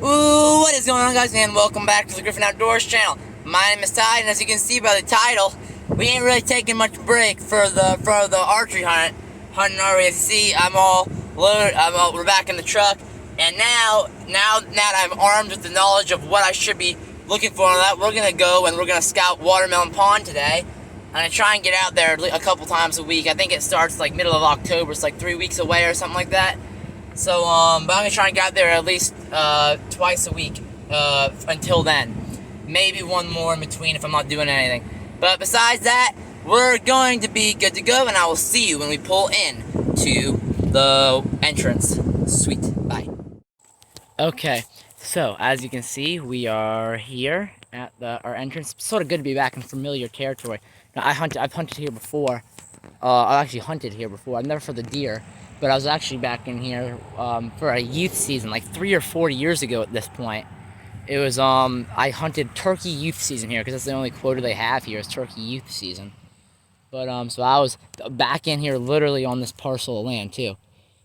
Ooh, what is going on, guys, and welcome back to the Griffin Outdoors channel. My name is Ty, and as you can see by the title, we ain't really taking much break for the archery hunting already. As you see, I'm all loaded. We're back in the truck, and now that I'm armed with the knowledge of what I should be looking for on that, we're gonna go and we're gonna scout Watermelon Pond today. I'm gonna try and get out there a couple times a week. I think it starts like middle of October. It's like 3 weeks away or something like that. So, but I'm gonna try and get out there at least twice a week until then. Maybe one more in between if I'm not doing anything. But besides that, we're going to be good to go, and I will see you when we pull in to the entrance. Sweet. Bye. Okay, so as you can see, we are here at our entrance. It's sort of good to be back in familiar territory. Now, I've hunted here before. I actually hunted here before. I've never for the deer. But I was actually back in here for a youth season, like 3 or 4 years ago at this point. It was, I hunted turkey youth season here, because that's the only quota they have here is turkey youth season. But, so I was back in here literally on this parcel of land, too.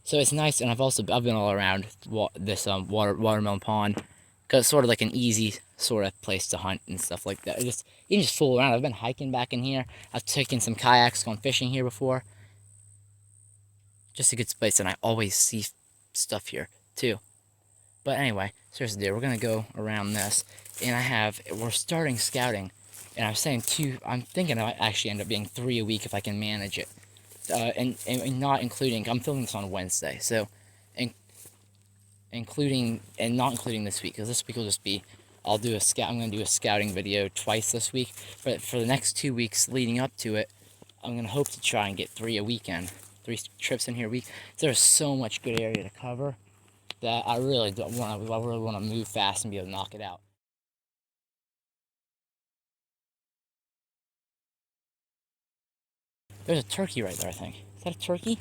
So it's nice, and I've been all around this Watermelon Pond, because it's sort of like an easy sort of place to hunt and stuff like that. You can just fool around. I've been hiking back in here. I've taken some kayaks, gone fishing here before. Just a good place, and I always see stuff here too. But anyway, seriously, dude, we're gonna go around this, and we're starting scouting, and I'm saying 2. I'm thinking I might actually end up being 3 a week if I can manage it, and not including. I'm filming this on Wednesday, so including and not including this week, because this week will just be. I'm gonna do a scouting video twice this week, but for the next 2 weeks leading up to it, I'm gonna hope to try and get 3 a weekend. 3 trips in here a week. There's so much good area to cover that I really want to move fast and be able to knock it out. There's a turkey right there, I think. Is that a turkey?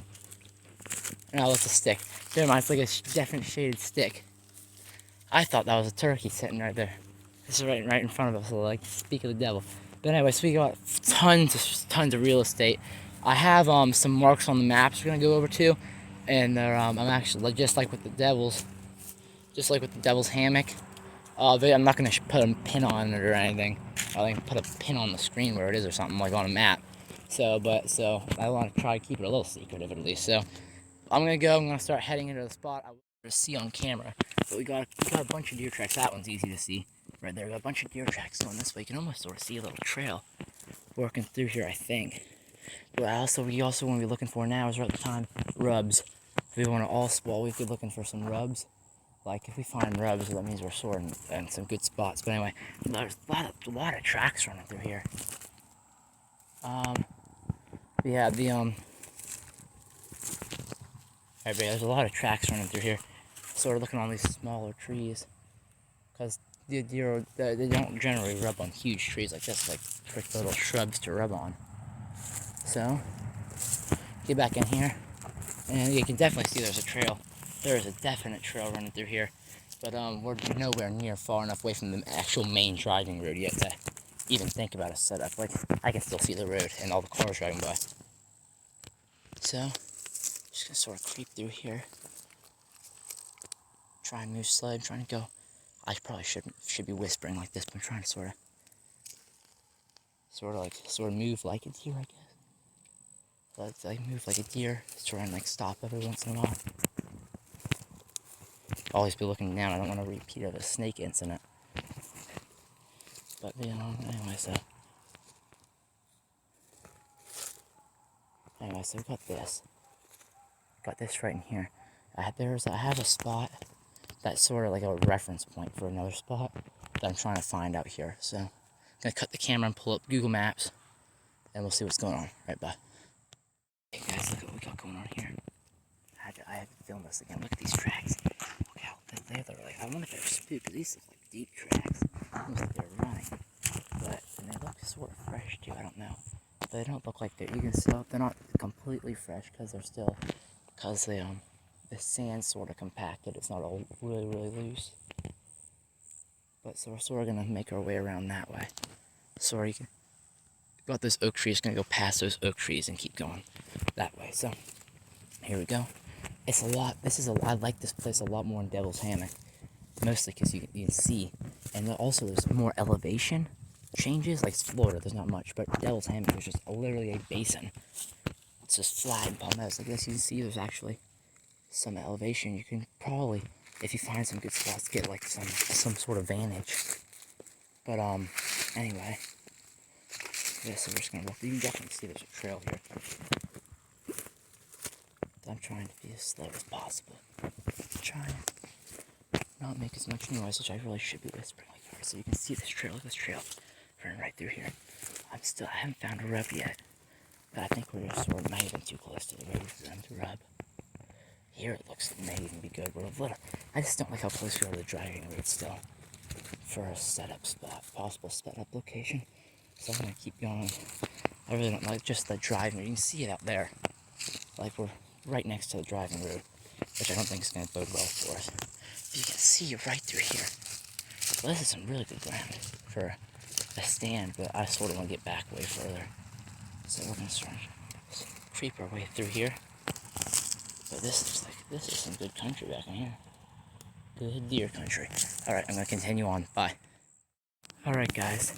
No, it's a stick. Never mind, it's like a different shaded stick. I thought that was a turkey sitting right there. This is right in front of us, so like, speak of the devil. But anyway, so we got tons of real estate. I have some marks on the maps we're gonna go over to, and I'm actually just like with the devil's hammock. I'm not gonna put a pin on it or anything. I can put a pin on the screen where it is or something, like on a map. So I want to try to keep it a little secretive at least. So I'm gonna start heading into the spot I want to see on camera. But we got a bunch of deer tracks. That one's easy to see right there. We got a bunch of deer tracks going this way. You can almost sort of see a little trail working through here, I think. But we also want to be looking for now is right at the time rubs. We want to we'd be looking for some rubs. Like if we find rubs, that means we're sorting in some good spots. But anyway, there's a lot of tracks running through here. Yeah, there's a lot of tracks running through here. Sort of looking on these smaller trees, because the deer they don't generally rub on huge trees like this, like quick little shrubs to rub on. So get back in here, and you can definitely see there's a trail. There is a definite trail running through here, but we're nowhere near far enough away from the actual main driving road yet to even think about a setup. Like, I can still see the road and all the cars driving by. So, just gonna sort of creep through here. Try and move slow. I'm trying to go. I probably should be whispering like this, but I'm trying to sort of move like a deer, I guess. Like move like a deer, try and like stop every once in a while. Always be looking down. I don't want to repeat of a snake incident. But anyway, so we got this. Got this right in here. I have a spot that's sort of like a reference point for another spot that I'm trying to find out here. So I'm gonna cut the camera and pull up Google Maps, and we'll see what's going on. Right, bye. Hey guys, look at what we got going on here. I had to film this again. Look at these tracks. Look how they're like. I wonder if they're spooked, because these look like deep tracks. Almost like they're running. But and they look sort of fresh too. I don't know. But they don't look like they're. You can still. They're not completely fresh because the sand's sort of compacted. It's not all really loose. But so we're sort of gonna make our way around that way. So you got those oak trees. Gonna go past those oak trees and keep going that way. So here we go. It's a lot. I like this place a lot more than Devil's Hammock. mostly because you can see, and also there's more elevation changes. Like Florida, there's not much, but Devil's Hammock is just literally a basin. It's just flat and palmettos. Like this, you can see there's actually some elevation. You can probably, if you find some good spots, get like some sort of vantage. But anyway, yeah, so we're just gonna walk. You can definitely see there's a trail here. I'm trying to be as slow as possible. Trying to not make as much noise, which I really should be whispering like that. So you can see this trail. Look at this trail running right through here. I haven't found a rub yet, but I think we're just sort of might have been too close to the road for them to rub. Here it looks may even be good. We're a little. I just don't like how close we are to the driving road still for a setup spot, possible setup location. So I'm gonna keep going. I really don't like just the driving. You can see it out there. Like we're right next to the driving road, which I don't think is going to bode well for us. But you can see right through here. Well, this is some really good ground for a stand, but I sort of want to get back way further. So we're going to start creep our way through here. But this is some good country back in here. Good deer country. Alright, I'm going to continue on. Bye. Alright guys,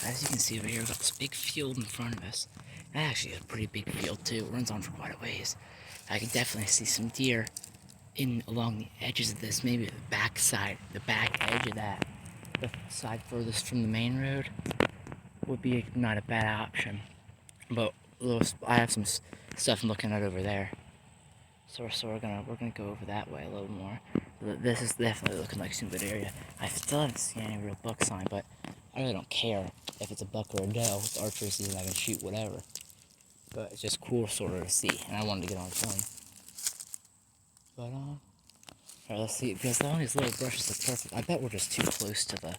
as you can see over here, we've got this big field in front of us. Actually, a pretty big field too. It runs on for quite a ways. I can definitely see some deer along the edges of this. Maybe the back side, the back edge of that, the side furthest from the main road, would be not a bad option. But I have some stuff I'm looking at over there, so we're gonna go over that way a little more. This is definitely looking like some good area. I still haven't seen any real buck sign, but I really don't care if it's a buck or a doe. It's archery season, I can shoot whatever. But it's just cool sort of to see, and I wanted to get on film. But alright, let's see, because all these little brushes are perfect. I bet we're just too close to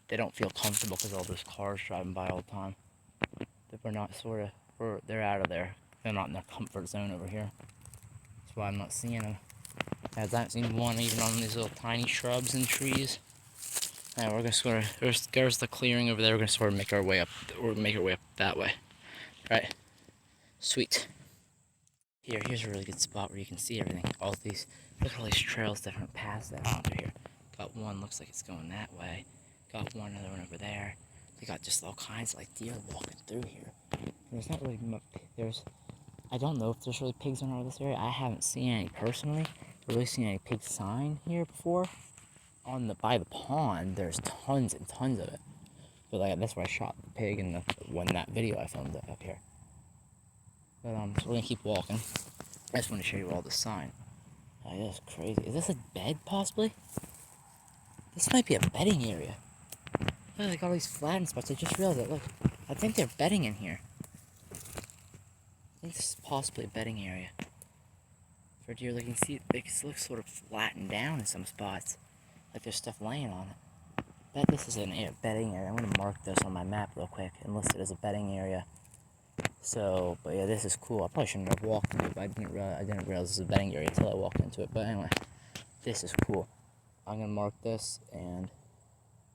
they don't feel comfortable because all those cars driving by all the time. That we're not they're out of there. They're not in their comfort zone over here. That's why I'm not seeing them. I haven't seen one even on these little tiny shrubs and trees. And we're gonna sort of, there's the clearing over there. We're gonna sort of make our way up, that way. Right? Sweet. Here's a really good spot where you can see everything. All these, look at all these trails, different paths that are through here. Got one, looks like it's going that way. Got one, another one over there. They got just all kinds of like deer walking through here. And there's not really much, I don't know if there's really pigs around this area. I haven't seen any personally. Really seen any pig sign here before. By the pond, there's tons and tons of it. But like, that's where I shot the pig in that video I filmed up here. But so we're gonna keep walking. I just want to show you all the sign. Oh, that's crazy. Is this a bed possibly? This might be a bedding area. Look, like all these flattened spots. I just realized that. Look, I think they're bedding in here. I think this is possibly a bedding area for deer. Like you can see, it looks sort of flattened down in some spots, like there's stuff laying on it. Bet this is an bedding area. I'm gonna mark this on my map real quick and list it as a bedding area. So, but yeah, this is cool. I probably shouldn't have walked into it, but I didn't realize this is a bedding area until I walked into it. But anyway, this is cool. I'm gonna mark this, and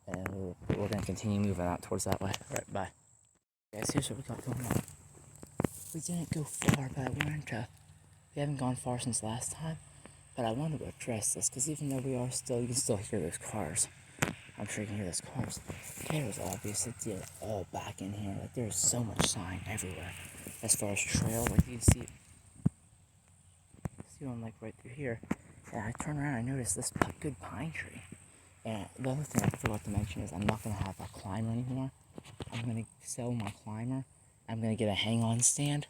we're gonna continue moving out towards that way. All right, bye. Guys, here's what we got going on. We didn't go far, but we haven't gone far since last time. But I wanted to address this because even though you can still hear those cars. I'm sure you can hear those cars. There was obviously deer all back in here. Like there's so much sign everywhere. As far as trail, like you see one like right through here. And I turn around, I noticed this good pine tree. And the other thing I forgot to mention is I'm not gonna have a climber anymore. I'm gonna sell my climber. I'm gonna get a hang-on stand,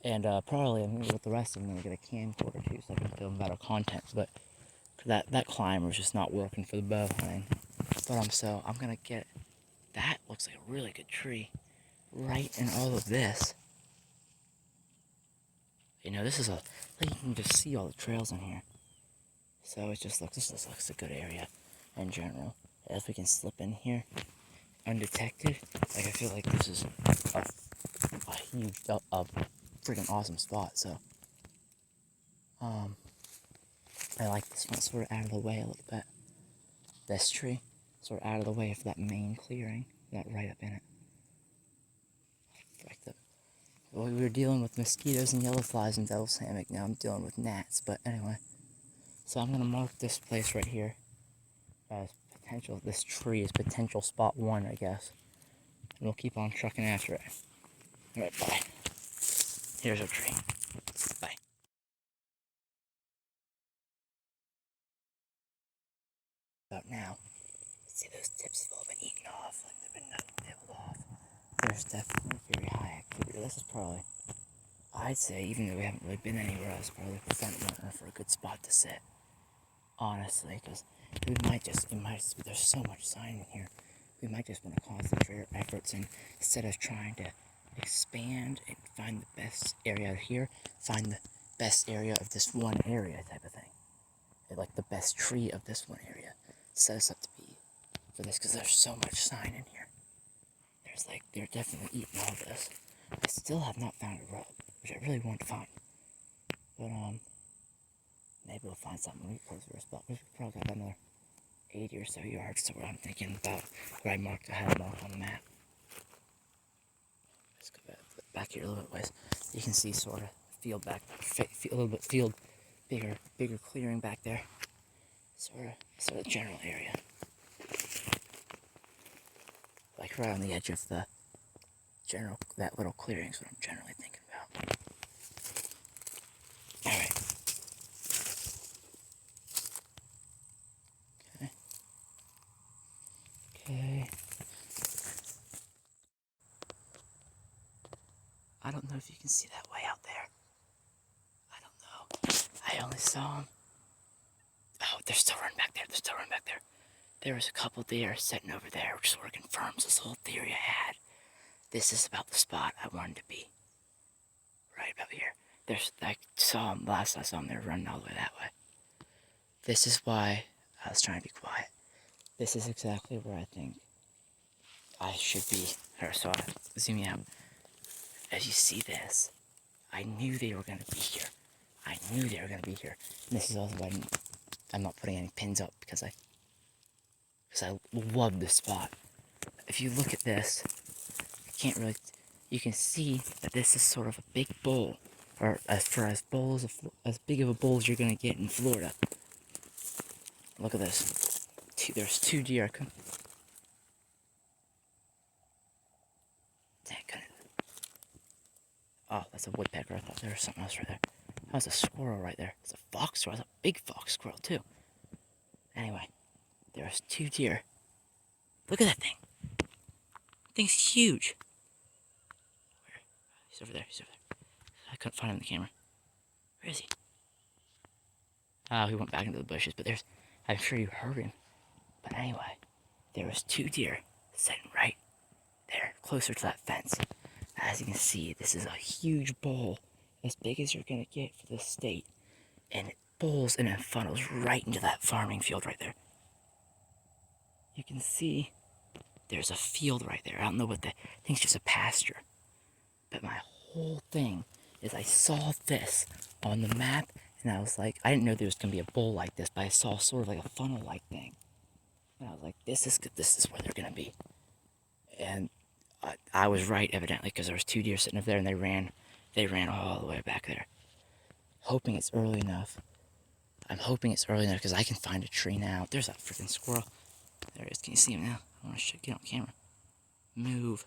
and probably with the rest of them, I'm gonna get a camcorder too, so I can film better content. But that climber is just not working for the bow hunting. But so I'm gonna get that. Looks like a really good tree, right in all of this. You know, this is like you can just see all the trails in here. So this just looks a good area in general. If we can slip in here undetected, like I feel like this is a huge, freaking awesome spot. So, I like this one sort of out of the way a little bit. This tree sort of out of the way for that main clearing, that right up in it. Well, we were dealing with mosquitoes and yellow flies in Devil's Hammock. Now I'm dealing with gnats. But anyway, so I'm gonna mark this place right here. potential. This tree is potential spot 1, I guess. And we'll keep on trucking after it. All right, bye. Here's our tree. Bye. About now, see those tips have all been eaten off, like they've been nibbled off. There's definitely very high activity. This is probably, I'd say, even though we haven't really been anywhere else, probably the front runner for a good spot to sit. Honestly, because we might just, there's so much sign in here, we might just want to concentrate our efforts, and instead of trying to expand and find the best area out here, find the best area of this one area type of thing. Like the best tree of this one area. Set us up to be for this, because there's so much sign in here. There's like, they're definitely eating all this. I still have not found a rub, which I really want to find. But, maybe we'll find something really close to our spot. We've probably got another 80 or so yards to where I'm thinking about where I had marked on the map. Let's go back here a little bit ways. You can see sort of field back, a little bit field, bigger clearing back there. Sort of general area. Like right on the edge of the general, that little clearing is what I'm generally thinking about. Alright. Okay. I don't know if you can see that way out there. I don't know. I only saw them. Oh, they're still running back there. There was a couple deer sitting over there, which sort of confirms this whole theory I had. This is about the spot I wanted to be. Right about here. I saw them last I saw them, they were running all the way that way. This is why I was trying to be quiet. This is exactly where I think I should be. So I'll zoom out. As you see this, I knew they were going to be here. And this is also why I'm not putting any pins up, because I love this spot. If you look at this, you can see that this is sort of a big bowl, or as big of a bowl as you're going to get in Florida. Look at this. There's 2 deer. Oh, that's a woodpecker. I thought there was something else right there. That was a squirrel right there. It's a fox squirrel. It's a big fox squirrel, too. Anyway, there's 2 deer. Look at that thing. That thing's huge. Where? He's over there. I couldn't find him in the camera. Where is he? Oh, he went back into the bushes, but I'm sure you heard him. But anyway, there was 2 deer sitting right there, closer to that fence. As you can see, this is a huge bowl, as big as you're going to get for this state. And it bowls and it funnels right into that farming field right there. You can see there's a field right there. I don't know what I think it's just a pasture. But my whole thing is I saw this on the map, and I was like, I didn't know there was going to be a bowl like this, but I saw sort of like a funnel-like thing. And I was like, this is good. This is where they're going to be. And I was right, evidently, because there was 2 deer sitting up there, and they ran all the way back there. Hoping it's early enough. I'm hoping it's early enough because I can find a tree now. There's that freaking squirrel. There he is. Can you see him now? I want to get on camera. Move.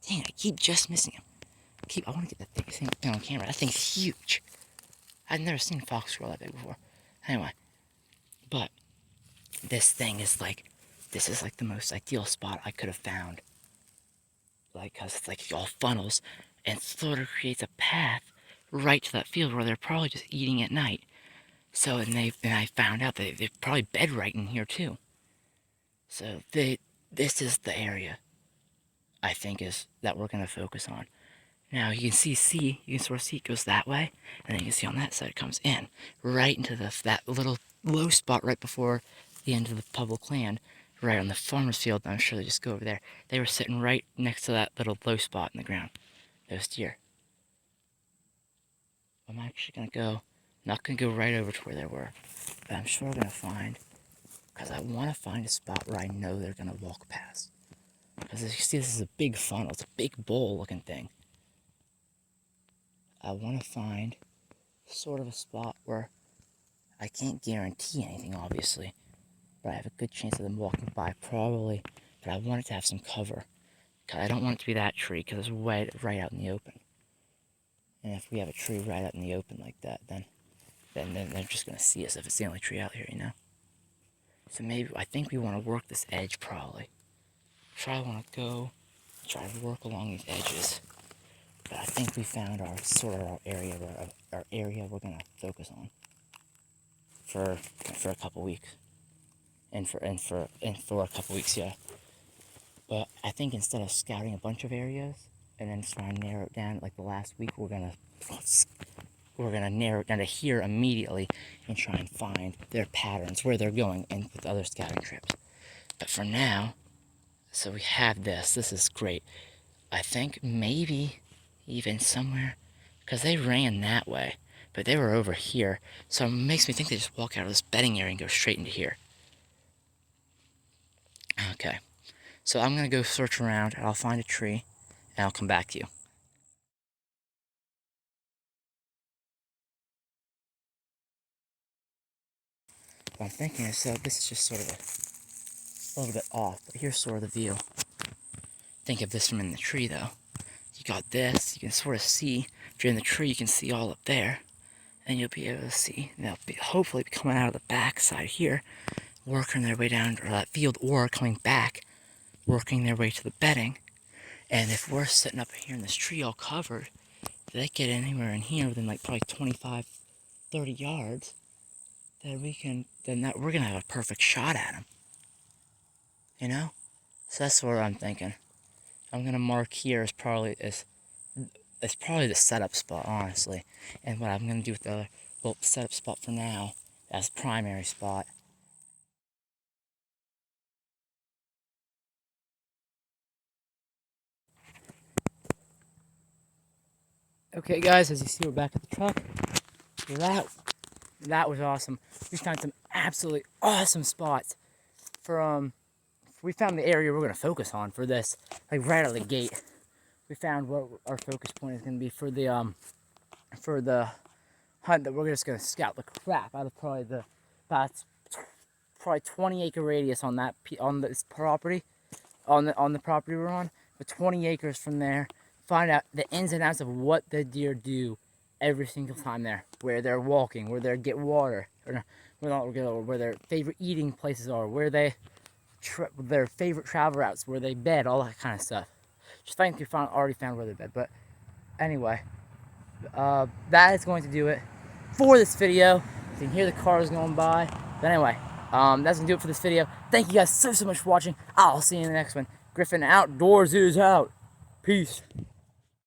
Dang, I keep just missing him. I want to get that thing on camera. That thing's huge. I've never seen a fox squirrel that big before. Anyway, but this is like the most ideal spot I could have found. Like, cause it's like all funnels, and sort of creates a path right to that field where they're probably just eating at night. So, and I found out that they're probably bed right in here too. So this is the area I think is that we're gonna focus on. Now you can you can sort of see it goes that way, and then you can see on that side it comes in right into that little low spot right before the end of the public land, right on the farmer's field. I'm sure they just go over there. They were sitting right next to that little low spot in the ground. Those deer. I'm actually not gonna go right over to where they were, but I'm sure gonna find, because I want to find a spot where I know they're gonna walk past. Because as you see, this is a big funnel. It's a big bowl looking thing. I want to find sort of a spot where I can't guarantee anything, obviously, but I have a good chance of them walking by, probably. But I want it to have some cover, because I don't want it to be that tree, because it's right out in the open. And if we have a tree right out in the open like that, then they're just going to see us if it's the only tree out here, you know? So maybe, I think we want to work this edge, probably. Try want to go, try to work along these edges. But I think we found our area we're going to focus on for a couple weeks. And for a couple weeks, yeah. But I think instead of scouting a bunch of areas and then trying to narrow it down like the last week, we're gonna narrow it down to here immediately and try and find their patterns, where they're going, and with other scouting trips. But for now, so we have this. This is great. I think maybe even somewhere, because they ran that way, but they were over here. So it makes me think they just walk out of this bedding area and go straight into here. Okay. So I'm going to go search around, and I'll find a tree, and I'll come back to you. What I'm thinking is, so this is just sort of a little bit off, but here's sort of the view. Think of this from in the tree, though. You got this, you can sort of see, if you're in the tree, you can see all up there, and you'll be able to see, they'll be hopefully be coming out of the back side here, working their way down to that field, or coming back, working their way to the bedding. And if we're sitting up here in this tree all covered, if they get anywhere in here within like probably 25, 30 yards, then we're gonna have a perfect shot at them. You know? So that's what I'm thinking. I'm gonna mark here as probably the setup spot, honestly. And what I'm gonna do with the setup spot for now, as primary spot. Okay guys, as you see, we're back at the truck. That was awesome. We found some absolutely awesome spots we found the area we're going to focus on for this, like right out of the gate. We found what our focus point is going to be for the hunt, that we're just going to scout the crap out of probably about 20-acre radius on this property, on the property we're on, but 20 acres from there. Find out the ins and outs of what the deer do every single time there, where they're walking, where they get water, or where their favorite eating places are, where their favorite travel routes, where they bed, all that kind of stuff. Just think you already found where they bed. But anyway, that is going to do it for this video. You can hear the cars going by. But anyway, that's going to do it for this video. Thank you guys so much for watching. I'll see you in the next one. Griffin Outdoors is out. Peace.